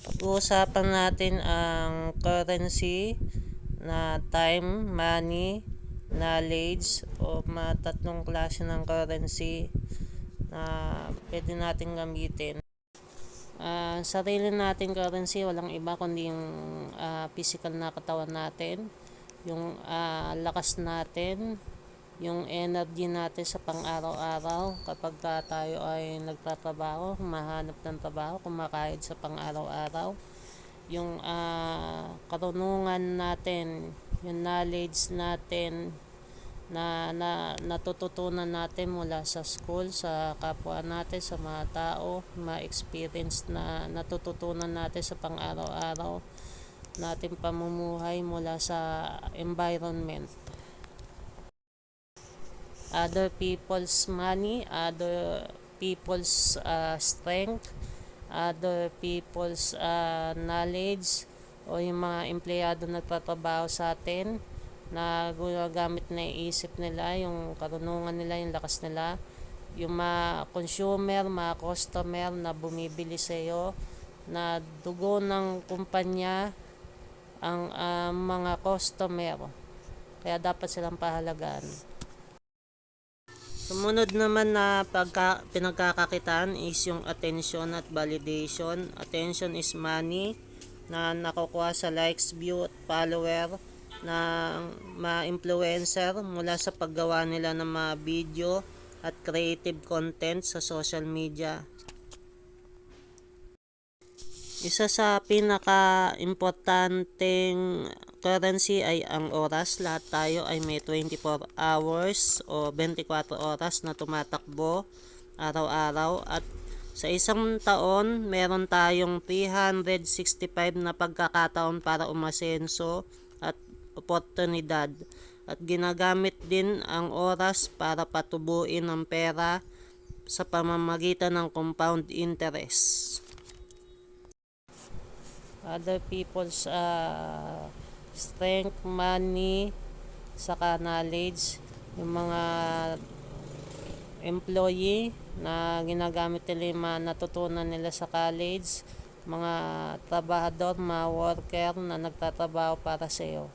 Uusapan natin ang currency na time, money, knowledge o tatlong klase ng currency na pwede natin gamitin. Sarili natin currency, walang iba kundi yung physical na katawan natin, yung lakas natin, yung energy natin sa pang-araw-araw kapag tayo ay nagtatrabaho, humahanap ng trabaho, kumakahit sa pang-araw-araw, yung karunungan natin, yung knowledge natin na natututunan natin mula sa school, sa kapwa natin, sa mga tao, mga experience na natututunan natin sa pang-araw-araw natin pamumuhay mula sa environment. Other people's money, other people's strength, other people's knowledge, o yung mga empleyado na nagtatrabaho sa atin na gumagamit na isip nila, yung karunungan nila, yung lakas nila, yung mga consumer, mga customer na bumibili sa iyo, na dugo ng kumpanya ang mga customer, kaya dapat silang pahalagaan. Sumunod naman na pinagkakakitaan is yung attention at validation. Attention is money na nakukuha sa likes, view at follower ng mga influencer mula sa paggawa nila ng mga video at creative content sa social media. Isa sa pinaka-importanteng currency ay ang oras. Lahat tayo ay may 24 hours o 24 oras na tumatakbo araw-araw, at sa isang taon meron tayong 365 na pagkakataon para umasenso at oportunidad, at ginagamit din ang oras para patubuin ang pera sa pamamagitan ng compound interest. Other people's strength, money, saka knowledge, yung mga employee na ginagamit nila yung mga natutunan nila sa college, mga trabahador, mga worker na nagtatrabaho para sa iyo.